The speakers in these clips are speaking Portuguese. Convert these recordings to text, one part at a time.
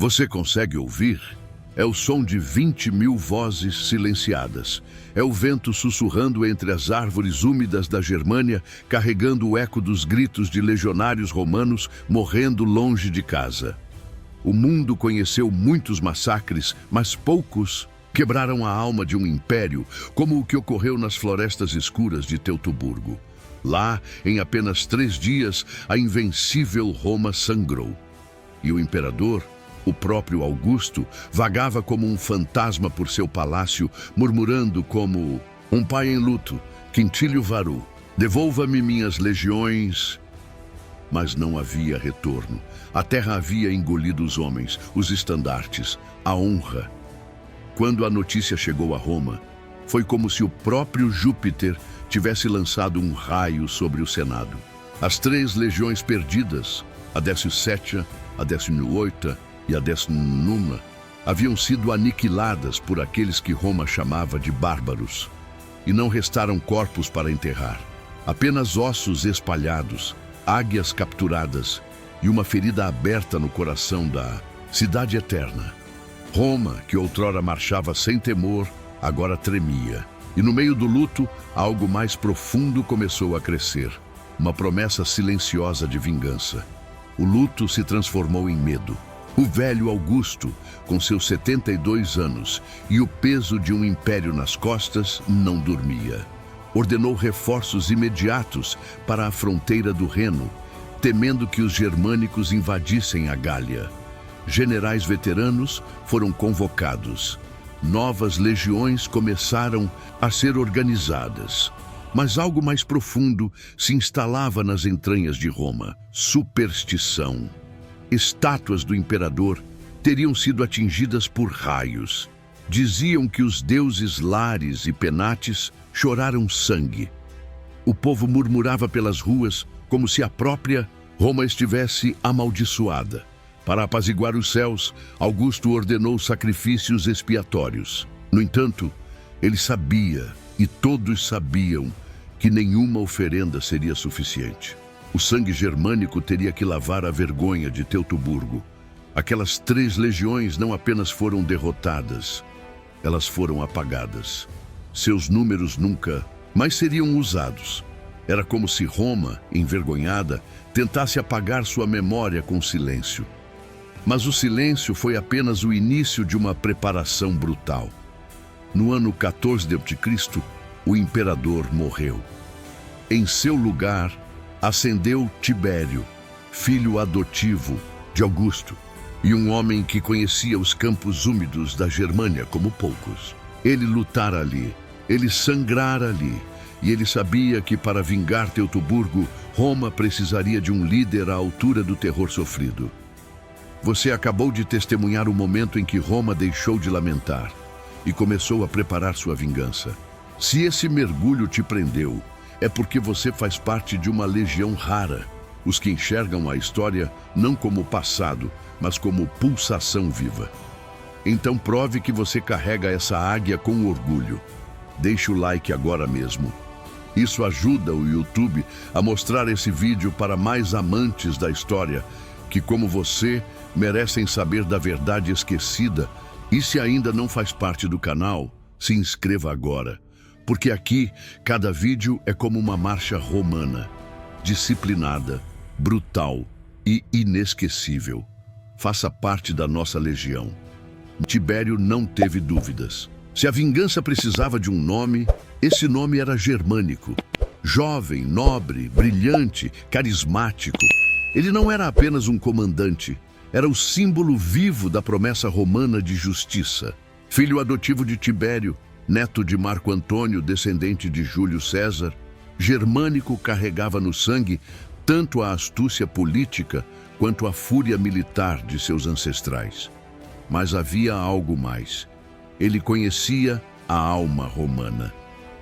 Você consegue ouvir? É o som de 20.000 vozes silenciadas. É o vento sussurrando entre as árvores úmidas da Germânia, carregando o eco dos gritos de legionários romanos morrendo longe de casa. O mundo conheceu muitos massacres, mas poucos quebraram a alma de um império, como o que ocorreu nas florestas escuras de Teutoburgo. Lá, em apenas 3 dias, a invencível Roma sangrou. E o imperador, o próprio Augusto, vagava como um fantasma por seu palácio, murmurando como um pai em luto: Quintílio Varro, devolva-me minhas legiões. Mas não havia retorno. A terra havia engolido os homens, os estandartes, a honra. Quando a notícia chegou a Roma, foi como se o próprio Júpiter tivesse lançado um raio sobre o Senado. As 3 legiões perdidas, a 17ª, a 18ª e a 19ª, haviam sido aniquiladas por aqueles que Roma chamava de bárbaros. E não restaram corpos para enterrar, apenas ossos espalhados, águias capturadas e uma ferida aberta no coração da cidade eterna. Roma, que outrora marchava sem temor, agora tremia. E no meio do luto, algo mais profundo começou a crescer. Uma promessa silenciosa de vingança. O luto se transformou em medo. O velho Augusto, com seus 72 anos e o peso de um império nas costas, não dormia. Ordenou reforços imediatos para a fronteira do Reno, temendo que os germânicos invadissem a Gália. Generais veteranos foram convocados. Novas legiões começaram a ser organizadas. Mas algo mais profundo se instalava nas entranhas de Roma: superstição. Estátuas do imperador teriam sido atingidas por raios. Diziam que os deuses Lares e Penates choraram sangue. O povo murmurava pelas ruas como se a própria Roma estivesse amaldiçoada. Para apaziguar os céus, Augusto ordenou sacrifícios expiatórios. No entanto, ele sabia, e todos sabiam, que nenhuma oferenda seria suficiente. O sangue germânico teria que lavar a vergonha de Teutoburgo. Aquelas 3 legiões não apenas foram derrotadas, elas foram apagadas. Seus números nunca mais seriam usados. Era como se Roma, envergonhada, tentasse apagar sua memória com silêncio. Mas o silêncio foi apenas o início de uma preparação brutal. No ano 14 d.C., o imperador morreu. Em seu lugar, ascendeu Tibério, filho adotivo de Augusto, e um homem que conhecia os campos úmidos da Germânia como poucos. Ele lutara ali, ele sangrara ali, e ele sabia que para vingar Teutoburgo, Roma precisaria de um líder à altura do terror sofrido. Você acabou de testemunhar o momento em que Roma deixou de lamentar e começou a preparar sua vingança. Se esse mergulho te prendeu, é porque você faz parte de uma legião rara, os que enxergam a história não como passado, mas como pulsação viva. Então prove que você carrega essa águia com orgulho. Deixe o like agora mesmo. Isso ajuda o YouTube a mostrar esse vídeo para mais amantes da história, que, como você, merecem saber da verdade esquecida. E se ainda não faz parte do canal, se inscreva agora, porque aqui cada vídeo é como uma marcha romana, disciplinada, brutal e inesquecível. Faça parte da nossa legião. Tibério não teve dúvidas. Se a vingança precisava de um nome, esse nome era germânico. Jovem, nobre, brilhante, carismático. Ele não era apenas um comandante, era o símbolo vivo da promessa romana de justiça. Filho adotivo de Tibério, neto de Marco Antônio, descendente de Júlio César, germânico carregava no sangue tanto a astúcia política quanto a fúria militar de seus ancestrais. Mas havia algo mais. Ele conhecia a alma romana.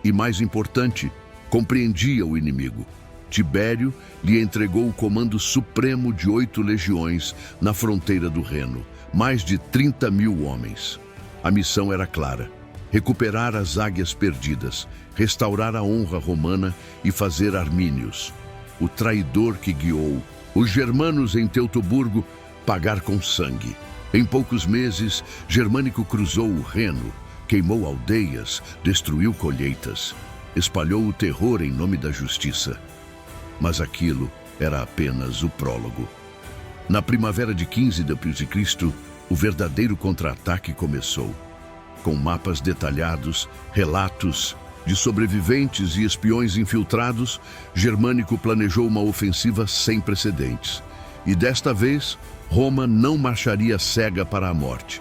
E mais importante, compreendia o inimigo. Tibério lhe entregou o comando supremo de 8 legiões na fronteira do Reno, mais de 30.000 homens. A missão era clara: recuperar as águias perdidas, restaurar a honra romana e fazer Armínios, o traidor que guiou os germanos em Teutoburgo, pagar com sangue. Em poucos meses, Germânico cruzou o Reno, queimou aldeias, destruiu colheitas, espalhou o terror em nome da justiça. Mas aquilo era apenas o prólogo. Na primavera de 15 d.C., o verdadeiro contra-ataque começou. Com mapas detalhados, relatos de sobreviventes e espiões infiltrados, Germânico planejou uma ofensiva sem precedentes. E desta vez, Roma não marcharia cega para a morte.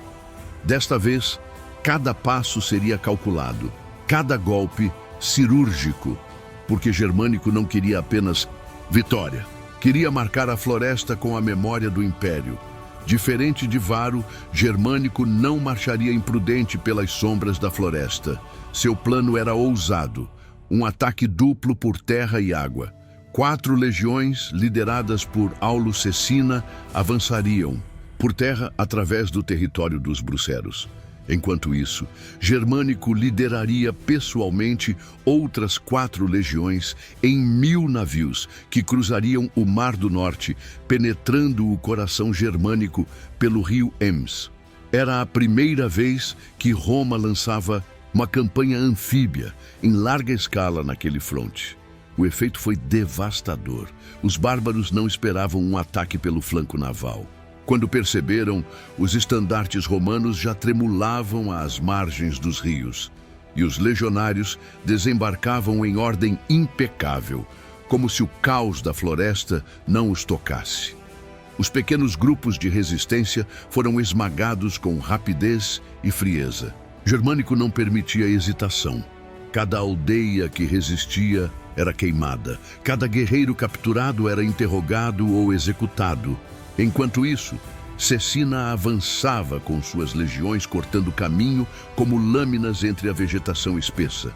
Desta vez, cada passo seria calculado, cada golpe cirúrgico, porque Germânico não queria apenas vitória. Queria marcar a floresta com a memória do Império. Diferente de Varo, Germânico não marcharia imprudente pelas sombras da floresta. Seu plano era ousado, um ataque duplo por terra e água. 4 legiões, lideradas por Aulo Cecina, avançariam por terra através do território dos bruceros. Enquanto isso, Germânico lideraria pessoalmente outras 4 legiões em 1000 navios que cruzariam o Mar do Norte, penetrando o coração germânico pelo rio Ems. Era a primeira vez que Roma lançava uma campanha anfíbia em larga escala naquele fronte. O efeito foi devastador. Os bárbaros não esperavam um ataque pelo flanco naval. Quando perceberam, os estandartes romanos já tremulavam às margens dos rios, e os legionários desembarcavam em ordem impecável, como se o caos da floresta não os tocasse. Os pequenos grupos de resistência foram esmagados com rapidez e frieza. Germânico não permitia hesitação. Cada aldeia que resistia era queimada, cada guerreiro capturado era interrogado ou executado. Enquanto isso, Cecina avançava com suas legiões cortando caminho como lâminas entre a vegetação espessa.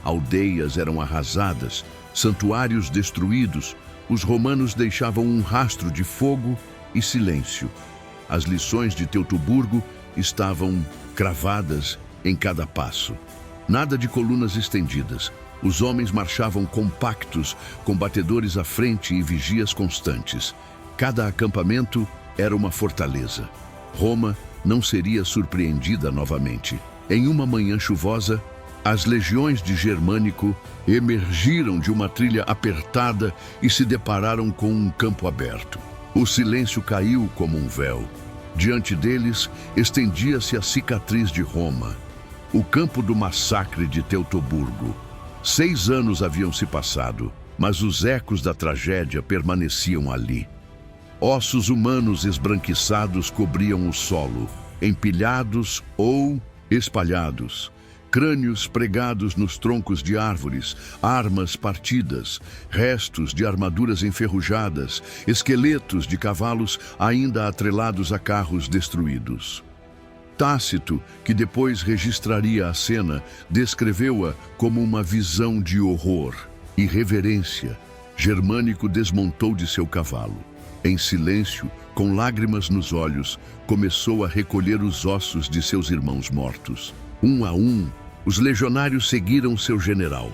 Aldeias eram arrasadas, santuários destruídos, os romanos deixavam um rastro de fogo e silêncio. As lições de Teutoburgo estavam cravadas em cada passo. Nada de colunas estendidas. Os homens marchavam compactos, com batedores à frente e vigias constantes. Cada acampamento era uma fortaleza. Roma não seria surpreendida novamente. Em uma manhã chuvosa, as legiões de Germânico emergiram de uma trilha apertada e se depararam com um campo aberto. O silêncio caiu como um véu. Diante deles, estendia-se a cicatriz de Roma, o campo do massacre de Teutoburgo. 6 anos haviam se passado, mas os ecos da tragédia permaneciam ali. Ossos humanos esbranquiçados cobriam o solo, empilhados ou espalhados. Crânios pregados nos troncos de árvores, armas partidas, restos de armaduras enferrujadas, esqueletos de cavalos ainda atrelados a carros destruídos. Tácito, que depois registraria a cena, descreveu-a como uma visão de horror e reverência. Germânico desmontou de seu cavalo. Em silêncio, com lágrimas nos olhos, começou a recolher os ossos de seus irmãos mortos. Um a um, os legionários seguiram seu general.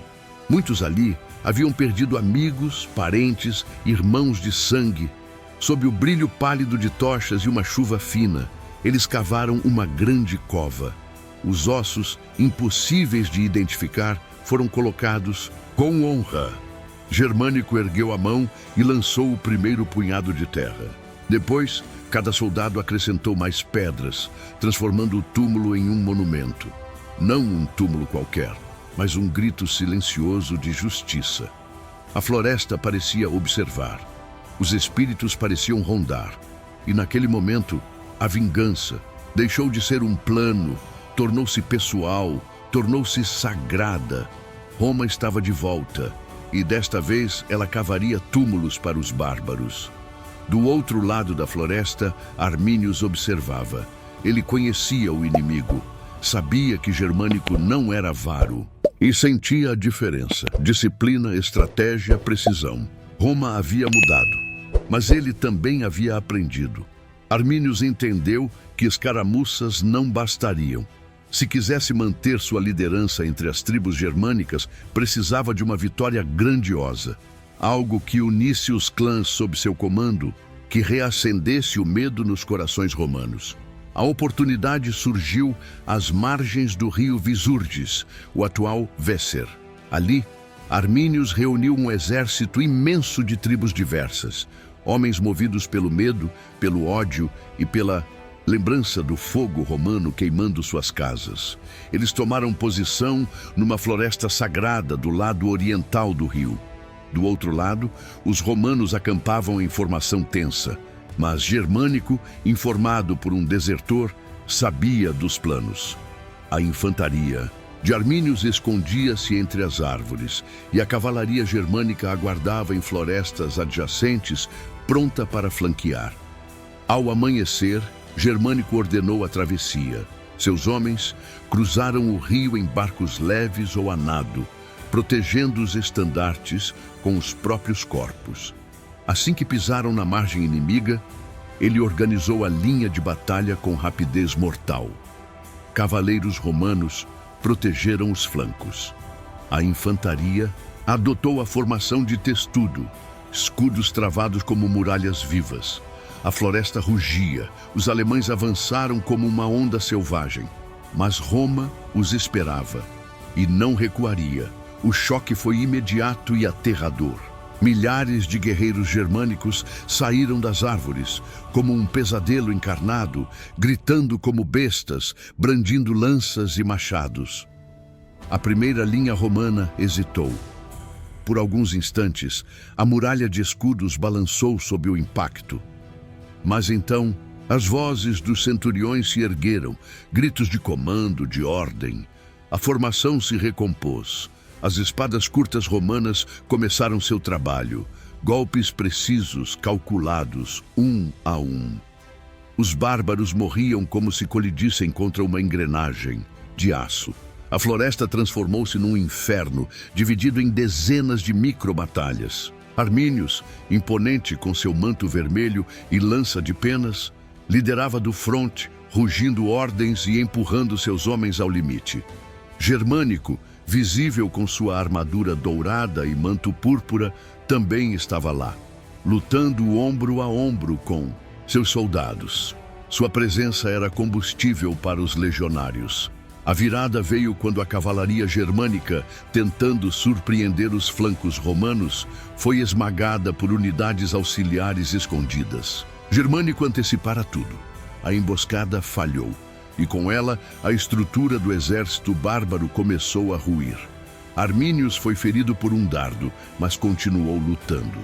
Muitos ali haviam perdido amigos, parentes, irmãos de sangue. Sob o brilho pálido de tochas e uma chuva fina, eles cavaram uma grande cova. Os ossos, impossíveis de identificar, foram colocados com honra. Germânico ergueu a mão e lançou o primeiro punhado de terra. Depois, cada soldado acrescentou mais pedras, transformando o túmulo em um monumento. Não um túmulo qualquer, mas um grito silencioso de justiça. A floresta parecia observar. Os espíritos pareciam rondar. E naquele momento, a vingança deixou de ser um plano, tornou-se pessoal, tornou-se sagrada. Roma estava de volta. E desta vez ela cavaria túmulos para os bárbaros. Do outro lado da floresta, Armínios observava. Ele conhecia o inimigo, sabia que Germânico não era Varo e sentia a diferença. Disciplina, estratégia, precisão. Roma havia mudado, mas ele também havia aprendido. Armínios entendeu que escaramuças não bastariam. Se quisesse manter sua liderança entre as tribos germânicas, precisava de uma vitória grandiosa. Algo que unisse os clãs sob seu comando, que reacendesse o medo nos corações romanos. A oportunidade surgiu às margens do rio Visurgis, o atual Weser. Ali, Armínios reuniu um exército imenso de tribos diversas, homens movidos pelo medo, pelo ódio e pela lembrança do fogo romano queimando suas casas. Eles tomaram posição numa floresta sagrada do lado oriental do rio. Do outro lado, os romanos acampavam em formação tensa, mas Germânico, informado por um desertor, sabia dos planos. A infantaria de Armínios escondia-se entre as árvores e a cavalaria germânica aguardava em florestas adjacentes, pronta para flanquear. Ao amanhecer, Germânico ordenou a travessia. Seus homens cruzaram o rio em barcos leves ou a nado, protegendo os estandartes com os próprios corpos. Assim que pisaram na margem inimiga, ele organizou a linha de batalha com rapidez mortal. Cavaleiros romanos protegeram os flancos. A infantaria adotou a formação de testudo, escudos travados como muralhas vivas. A floresta rugia, os alemães avançaram como uma onda selvagem. Mas Roma os esperava e não recuaria. O choque foi imediato e aterrador. Milhares de guerreiros germânicos saíram das árvores, como um pesadelo encarnado, gritando como bestas, brandindo lanças e machados. A primeira linha romana hesitou. Por alguns instantes, a muralha de escudos balançou sob o impacto. Mas então, as vozes dos centuriões se ergueram, gritos de comando, de ordem. A formação se recompôs. As espadas curtas romanas começaram seu trabalho, golpes precisos, calculados, um a um. Os bárbaros morriam como se colidissem contra uma engrenagem de aço. A floresta transformou-se num inferno, dividido em dezenas de microbatalhas. Armínios, imponente com seu manto vermelho e lança de penas, liderava do fronte, rugindo ordens e empurrando seus homens ao limite. Germânico, visível com sua armadura dourada e manto púrpura, também estava lá, lutando ombro a ombro com seus soldados. Sua presença era combustível para os legionários. A virada veio quando a cavalaria germânica, tentando surpreender os flancos romanos, foi esmagada por unidades auxiliares escondidas. Germânico antecipara tudo. A emboscada falhou, e com ela a estrutura do exército bárbaro começou a ruir. Armínios foi ferido por um dardo, mas continuou lutando.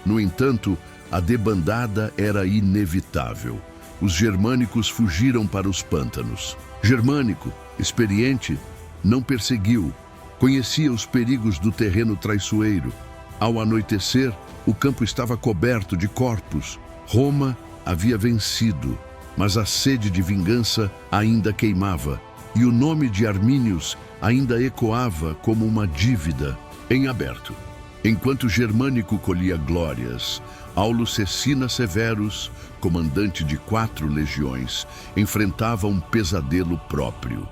No entanto, a debandada era inevitável. Os germânicos fugiram para os pântanos. Germânico, experiente, não perseguiu. Conhecia os perigos do terreno traiçoeiro. Ao anoitecer, o campo estava coberto de corpos. Roma havia vencido, mas a sede de vingança ainda queimava, e o nome de Armínios ainda ecoava como uma dívida em aberto. Enquanto Germânico colhia glórias, Aulo Cecina Severus, comandante de 4 legiões, enfrentava um pesadelo próprio.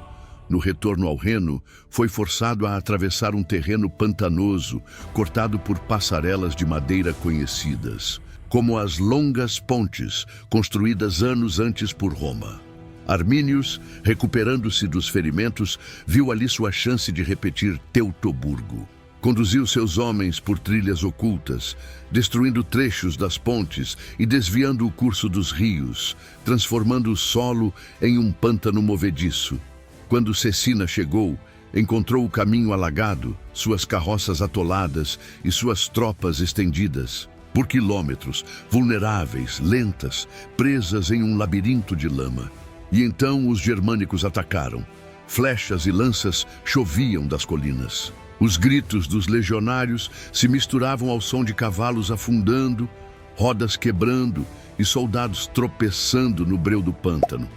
No retorno ao Reno, foi forçado a atravessar um terreno pantanoso, cortado por passarelas de madeira conhecidas, como as longas pontes construídas anos antes por Roma. Armínios, recuperando-se dos ferimentos, viu ali sua chance de repetir Teutoburgo. Conduziu seus homens por trilhas ocultas, destruindo trechos das pontes e desviando o curso dos rios, transformando o solo em um pântano movediço. Quando Cecina chegou, encontrou o caminho alagado, suas carroças atoladas e suas tropas estendidas por quilômetros, vulneráveis, lentas, presas em um labirinto de lama. E então os germânicos atacaram. Flechas e lanças choviam das colinas. Os gritos dos legionários se misturavam ao som de cavalos afundando, rodas quebrando e soldados tropeçando no breu do pântano.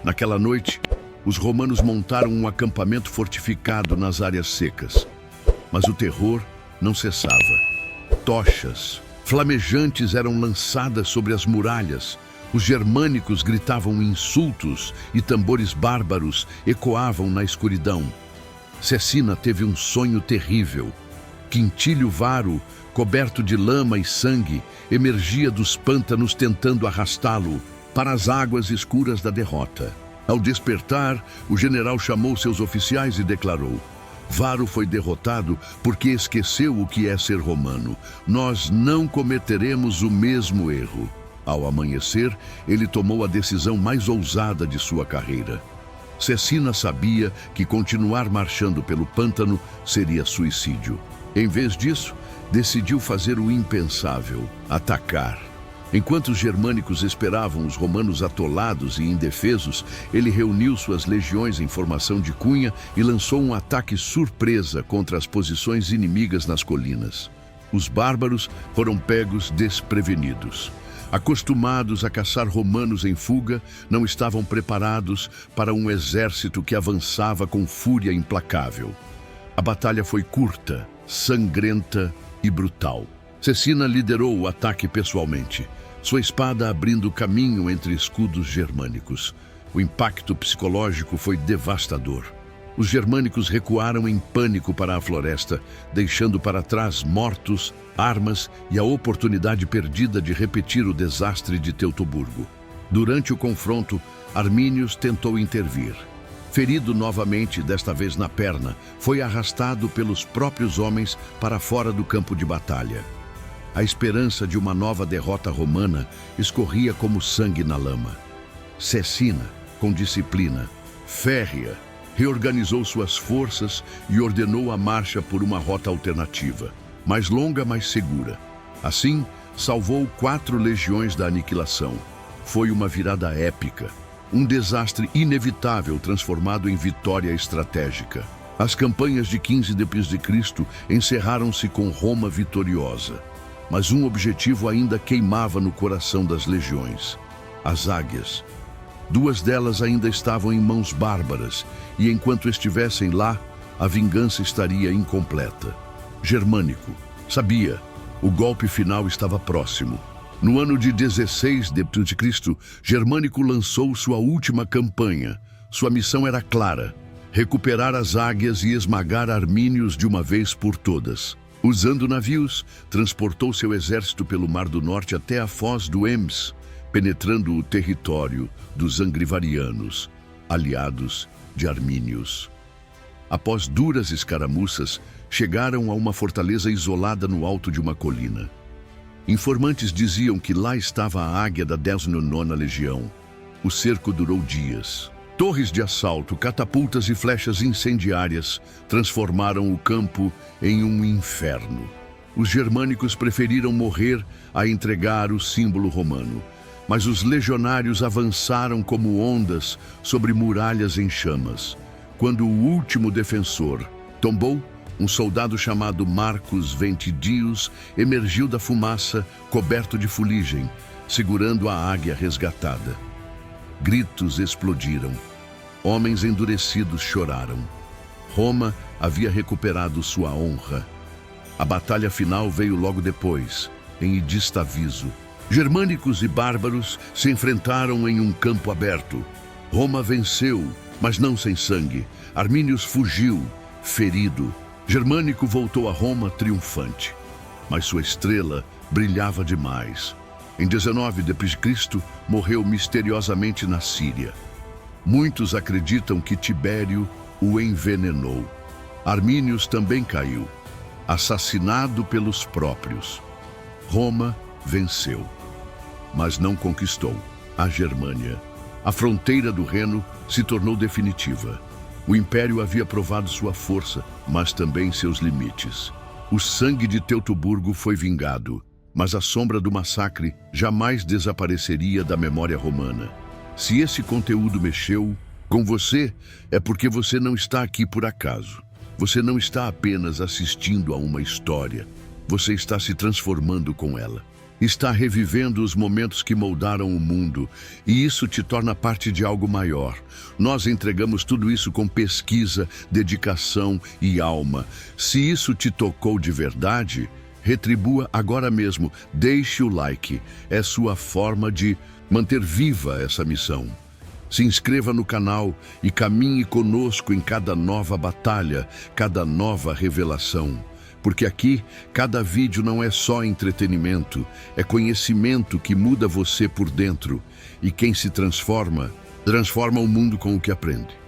Naquela noite, os romanos montaram um acampamento fortificado nas áreas secas. Mas o terror não cessava. Tochas flamejantes eram lançadas sobre as muralhas. Os germânicos gritavam insultos e tambores bárbaros ecoavam na escuridão. Cecina teve um sonho terrível. Quintílio Varo, coberto de lama e sangue, emergia dos pântanos tentando arrastá-lo. para as águas escuras da derrota. Ao despertar, o general chamou seus oficiais e declarou: Varo foi derrotado porque esqueceu o que é ser romano. Nós não cometeremos o mesmo erro. Ao amanhecer, ele tomou a decisão mais ousada de sua carreira. Cecina sabia que continuar marchando pelo pântano seria suicídio. Em vez disso, decidiu fazer o impensável: atacar. Enquanto os germânicos esperavam os romanos atolados e indefesos, ele reuniu suas legiões em formação de cunha e lançou um ataque surpresa contra as posições inimigas nas colinas. Os bárbaros foram pegos desprevenidos. Acostumados a caçar romanos em fuga, não estavam preparados para um exército que avançava com fúria implacável. A batalha foi curta, sangrenta e brutal. Cecina liderou o ataque pessoalmente, sua espada abrindo caminho entre escudos germânicos. O impacto psicológico foi devastador. Os germânicos recuaram em pânico para a floresta, deixando para trás mortos, armas e a oportunidade perdida de repetir o desastre de Teutoburgo. Durante o confronto, Arminius tentou intervir. Ferido novamente, desta vez na perna, foi arrastado pelos próprios homens para fora do campo de batalha. A esperança de uma nova derrota romana escorria como sangue na lama. Cecina, com disciplina férrea, reorganizou suas forças e ordenou a marcha por uma rota alternativa, mais longa, mais segura. Assim, salvou 4 legiões da aniquilação. Foi uma virada épica, um desastre inevitável transformado em vitória estratégica. As campanhas de 15 d.C. encerraram-se com Roma vitoriosa. Mas um objetivo ainda queimava no coração das legiões: as águias. 2 delas ainda estavam em mãos bárbaras, e enquanto estivessem lá, a vingança estaria incompleta. Germânico sabia, o golpe final estava próximo. No ano de 16 d.C., Germânico lançou sua última campanha. Sua missão era clara: recuperar as águias e esmagar Armínios de uma vez por todas. Usando navios, transportou seu exército pelo Mar do Norte até a foz do Ems, penetrando o território dos Angrivarianos, aliados de Armínios. Após duras escaramuças, chegaram a uma fortaleza isolada no alto de uma colina. Informantes diziam que lá estava a águia da 19ª Legião. O cerco durou dias. Torres de assalto, catapultas e flechas incendiárias transformaram o campo em um inferno. Os germânicos preferiram morrer a entregar o símbolo romano, mas os legionários avançaram como ondas sobre muralhas em chamas. Quando o último defensor tombou, um soldado chamado Marcus Ventidius emergiu da fumaça, coberto de fuligem, segurando a águia resgatada. Gritos explodiram. Homens endurecidos choraram. Roma havia recuperado sua honra. A batalha final veio logo depois, em Idistaviso. Germânicos e bárbaros se enfrentaram em um campo aberto. Roma venceu, mas não sem sangue. Armínius fugiu, ferido. Germânico voltou a Roma triunfante. Mas sua estrela brilhava demais. Em 19 d.C., morreu misteriosamente na Síria. Muitos acreditam que Tibério o envenenou. Armínius também caiu, assassinado pelos próprios. Roma venceu, mas não conquistou a Germânia. A fronteira do Reno se tornou definitiva. O Império havia provado sua força, mas também seus limites. O sangue de Teutoburgo foi vingado, mas a sombra do massacre jamais desapareceria da memória romana. Se esse conteúdo mexeu com você, é porque você não está aqui por acaso. Você não está apenas assistindo a uma história. Você está se transformando com ela. Está revivendo os momentos que moldaram o mundo, e isso te torna parte de algo maior. Nós entregamos tudo isso com pesquisa, dedicação e alma. Se isso te tocou de verdade, retribua agora mesmo. Deixe o like. É sua forma de manter viva essa missão. Se inscreva no canal e caminhe conosco em cada nova batalha, cada nova revelação. Porque aqui, cada vídeo não é só entretenimento, é conhecimento que muda você por dentro. E quem se transforma, transforma o mundo com o que aprende.